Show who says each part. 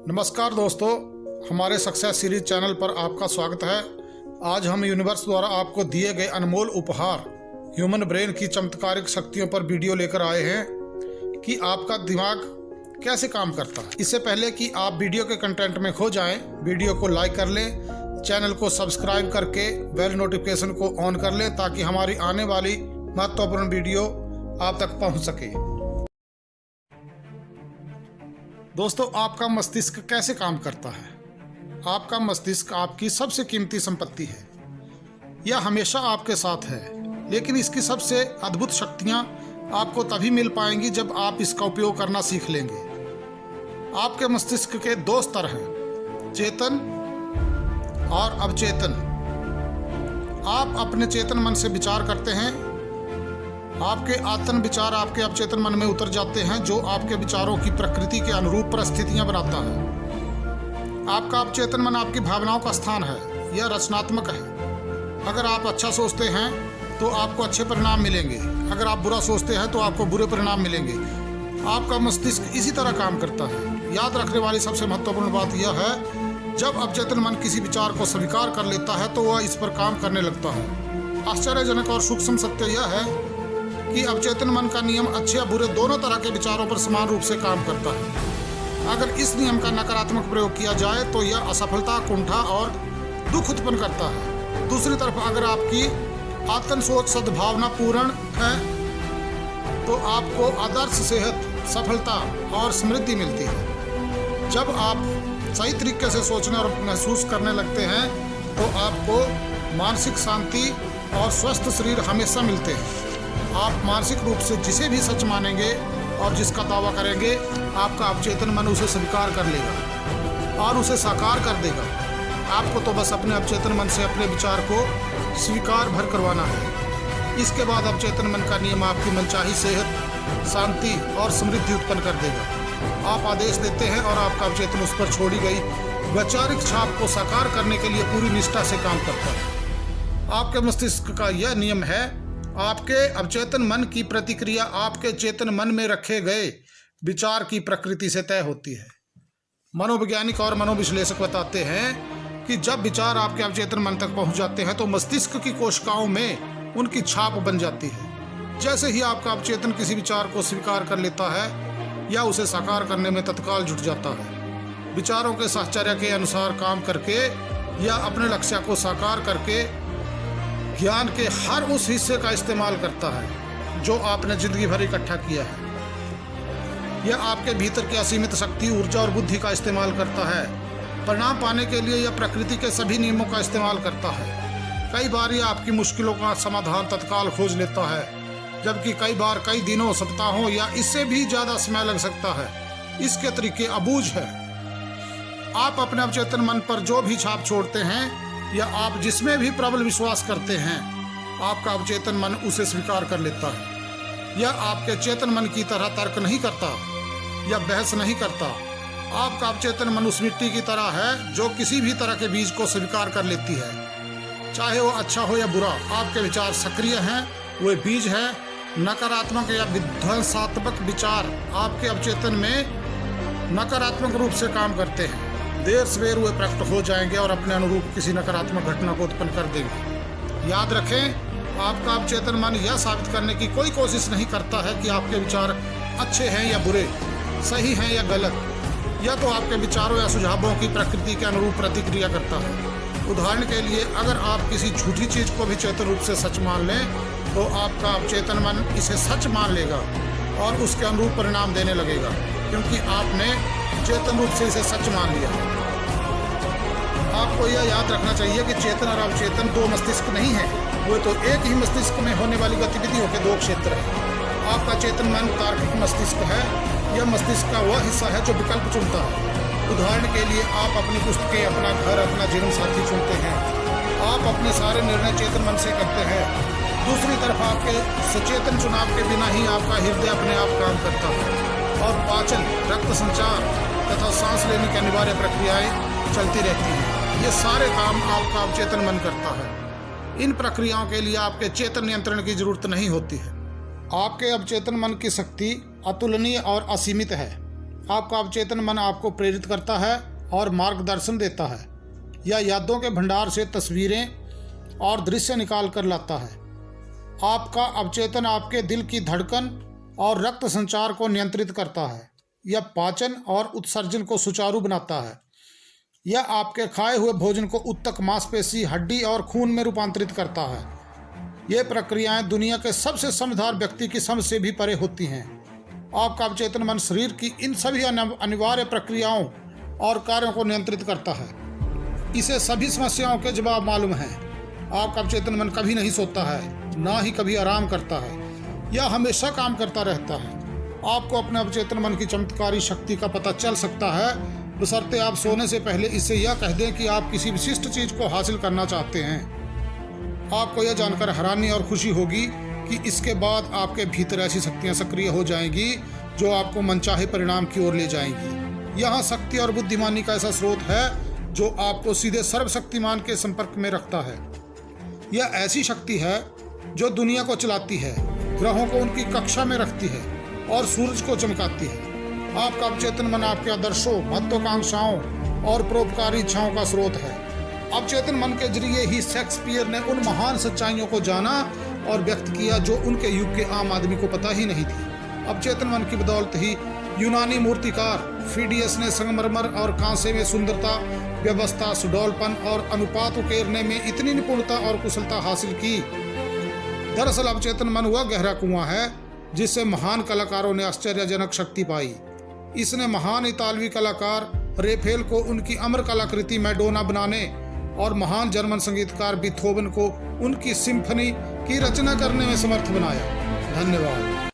Speaker 1: नमस्कार दोस्तों, हमारे सक्सेस सीरीज चैनल पर आपका स्वागत है। आज हम यूनिवर्स द्वारा आपको दिए गए अनमोल उपहार ह्यूमन ब्रेन की चमत्कारिक शक्तियों पर वीडियो लेकर आए हैं कि आपका दिमाग कैसे काम करता है। इससे पहले कि आप वीडियो के कंटेंट में खो जाएं, वीडियो को लाइक कर लें, चैनल को सब्सक्राइब करके बेल नोटिफिकेशन को ऑन कर लें ताकि हमारी आने वाली महत्वपूर्ण वीडियो आप तक पहुंच सके। दोस्तों, आपका मस्तिष्क कैसे काम करता है? आपका मस्तिष्क आपकी सबसे कीमती संपत्ति है। यह हमेशा आपके साथ है, लेकिन इसकी सबसे अद्भुत शक्तियां आपको तभी मिल पाएंगी जब आप इसका उपयोग करना सीख लेंगे। आपके मस्तिष्क के दो स्तर हैं, चेतन और अवचेतन। आप अपने चेतन मन से विचार करते हैं, आपके आतन विचार आपके अवचेतन मन में उतर जाते हैं, जो आपके विचारों की प्रकृति के अनुरूप परिस्थितियां बनाता है। आपका अवचेतन मन आपकी भावनाओं का स्थान है, यह रचनात्मक है। अगर आप अच्छा सोचते हैं तो आपको अच्छे परिणाम मिलेंगे, अगर आप बुरा सोचते हैं तो आपको बुरे परिणाम मिलेंगे। आपका मस्तिष्क इसी तरह काम करता है। याद रखने वाली सबसे महत्वपूर्ण बात यह है, जब अवचेतन मन किसी विचार को स्वीकार कर लेता है तो वह इस पर काम करने लगता है। आश्चर्यजनक और सूक्ष्म सत्य यह है कि अवचेतन मन का नियम अच्छे या बुरे दोनों तरह के विचारों पर समान रूप से काम करता है। अगर इस नियम का नकारात्मक प्रयोग किया जाए तो यह असफलता, कुंठा और दुख उत्पन्न करता है। दूसरी तरफ अगर आपकी आत्म सोच सद्भावना पूर्ण है तो आपको आदर्श सेहत, सफलता और समृद्धि मिलती है। जब आप सही तरीके से सोचने और महसूस करने लगते हैं तो आपको मानसिक शांति और स्वस्थ शरीर हमेशा मिलते हैं। आप मानसिक रूप से जिसे भी सच मानेंगे और जिसका दावा करेंगे, आपका अवचेतन मन उसे स्वीकार कर लेगा और उसे साकार कर देगा। आपको तो बस अपने अवचेतन मन से अपने विचार को स्वीकार भर करवाना है। इसके बाद अवचेतन मन का नियम आपकी मनचाही सेहत, शांति और समृद्धि उत्पन्न कर देगा। आप आदेश देते हैं और आपका अवचेतन उस पर छोड़ी गई वैचारिक छाप को साकार करने के लिए पूरी निष्ठा से काम करता है। आपके मस्तिष्क का यह नियम है, आपके अवचेतन मन की प्रतिक्रिया आपके चेतन मन में रखे गए विचार की प्रकृति से तय होती है। मनोवैज्ञानिक और मनोविश्लेषक बताते हैं कि जब विचार आपके अवचेतन मन तक पहुंच जाते हैं तो मस्तिष्क की कोशिकाओं में उनकी छाप बन जाती है। जैसे ही आपका अवचेतन किसी विचार को स्वीकार कर लेता है या उसे साकार करने में तत्काल जुट जाता है। विचारों के साहचर्य के अनुसार काम करके या अपने लक्ष्य को साकार करके ज्ञान के हर उस हिस्से का इस्तेमाल करता है जो आपने जिंदगी भर इकट्ठा किया है। यह आपके भीतर की असीमित शक्ति, ऊर्जा और बुद्धि का इस्तेमाल करता है। परिणाम पाने के लिए यह प्रकृति के सभी नियमों का इस्तेमाल करता है। कई बार यह आपकी मुश्किलों का समाधान तत्काल खोज लेता है, जबकि कई बार कई दिनों, सप्ताहों या इससे भी ज्यादा समय लग सकता है। इसके तरीके अबूझ है। आप अपने अवचेतन मन पर जो भी छाप छोड़ते हैं या आप जिसमें भी प्रबल विश्वास करते हैं, आपका अवचेतन मन उसे स्वीकार कर लेता है। यह आपके चेतन मन की तरह तर्क नहीं करता या बहस नहीं करता। आपका अवचेतन मन उस मिट्टी की तरह है जो किसी भी तरह के बीज को स्वीकार कर लेती है, चाहे वो अच्छा हो या बुरा। आपके विचार सक्रिय हैं, वे बीज हैं। नकारात्मक या विध्वंसात्मक विचार आपके अवचेतन में नकारात्मक रूप से काम करते हैं। देर सवेर वे प्रकट हो जाएंगे और अपने अनुरूप किसी नकारात्मक घटना को उत्पन्न कर देंगे। याद रखें, आपका अवचेतन मन यह साबित करने की कोई कोशिश नहीं करता है कि आपके विचार अच्छे हैं या बुरे, सही हैं या गलत। यह तो आपके विचारों या सुझावों की प्रकृति के अनुरूप प्रतिक्रिया करता है। उदाहरण के लिए, अगर आप किसी झूठी चीज को भी चेतन रूप से सच मान लें तो आपका अवचेतन मन इसे सच मान लेगा और उसके अनुरूप परिणाम देने लगेगा, क्योंकि आपने चेतन रूप से इसे सच मान लिया। आपको यह याद रखना चाहिए कि चेतन और अवचेतन दो मस्तिष्क नहीं है, वो तो एक ही मस्तिष्क में होने वाली गतिविधियों के दो क्षेत्र हैं। आपका चेतन मन तार्किक मस्तिष्क है। यह मस्तिष्क का वह हिस्सा है जो विकल्प चुनता है। उदाहरण के लिए, आप अपनी पुस्तकें, अपना घर, अपना जीवन साथी चुनते हैं। आप अपने सारे निर्णय चेतन मन से करते हैं। दूसरी तरफ आपके सचेतन चुनाव के बिना ही आपका हृदय अपने आप काम करता है और पाचन, रक्त संचार तथा सांस लेने की अनिवार्य प्रक्रियाएं चलती रहती हैं। ये सारे काम आपका अवचेतन मन करता है। इन प्रक्रियाओं के लिए आपके चेतन नियंत्रण की जरूरत नहीं होती है। आपके अवचेतन मन की शक्ति अतुलनीय और असीमित है। आपका अवचेतन मन आपको प्रेरित करता है और मार्गदर्शन देता है। यह यादों के भंडार से तस्वीरें और दृश्य निकाल कर लाता है। आपका अवचेतन आपके दिल की धड़कन और रक्त संचार को नियंत्रित करता है। यह पाचन और उत्सर्जन को सुचारू बनाता है। यह आपके खाए हुए भोजन को उत्तक मांसपेशी, हड्डी और खून में रूपांतरित करता है। ये प्रक्रियाएं दुनिया के सबसे समझदार व्यक्ति की समझ से भी परे होती हैं। आपका अवचेतन मन शरीर की इन सभी अनिवार्य प्रक्रियाओं और कार्यों को नियंत्रित करता है। इसे सभी समस्याओं के जवाब मालूम हैं। आपका अवचेतन मन कभी नहीं सोता है, ना ही कभी आराम करता है। यह हमेशा काम करता रहता है। आपको अपने अवचेतन मन की चमत्कारी शक्ति का पता चल सकता है, बशर्ते आप सोने से पहले इससे यह कह दें कि आप किसी विशिष्ट चीज को हासिल करना चाहते हैं। आपको यह जानकर हैरानी और खुशी होगी कि इसके बाद आपके भीतर ऐसी शक्तियां सक्रिय हो जाएंगी जो आपको मनचाहे परिणाम की ओर ले जाएंगी। यहाँ शक्ति और बुद्धिमानी का ऐसा स्रोत है जो आपको सीधे सर्वशक्तिमान के संपर्क में रखता है। यह ऐसी शक्ति है जो दुनिया को चलाती है, ग्रहों को उनकी कक्षा में रखती है और सूरज को चमकाती है। आपका अवचेतन मन आपके आदर्शों, महत्वाकांक्षाओं और परोपकारी इच्छाओं का स्रोत है। अवचेतन मन के जरिए ही शेक्सपियर ने उन महान सच्चाइयों को जाना और व्यक्त किया जो उनके युग के आम आदमी को पता ही नहीं थी। अवचेतन मन की बदौलत ही यूनानी मूर्तिकार फिडियस ने संगमरमर और कांसे में सुंदरता, व्यवस्था, सुडौलपन और अनुपात उकेरने में इतनी निपुणता और कुशलता हासिल की। दरअसल अवचेतन मन वह गहरा कुआं है जिससे महान कलाकारों ने आश्चर्यजनक शक्ति पाई। इसने महान इतालवी कलाकार रेफेल को उनकी अमर कलाकृति मैडोना बनाने और महान जर्मन संगीतकार बीथोवन को उनकी सिम्फनी की रचना करने में समर्थ बनाया। धन्यवाद।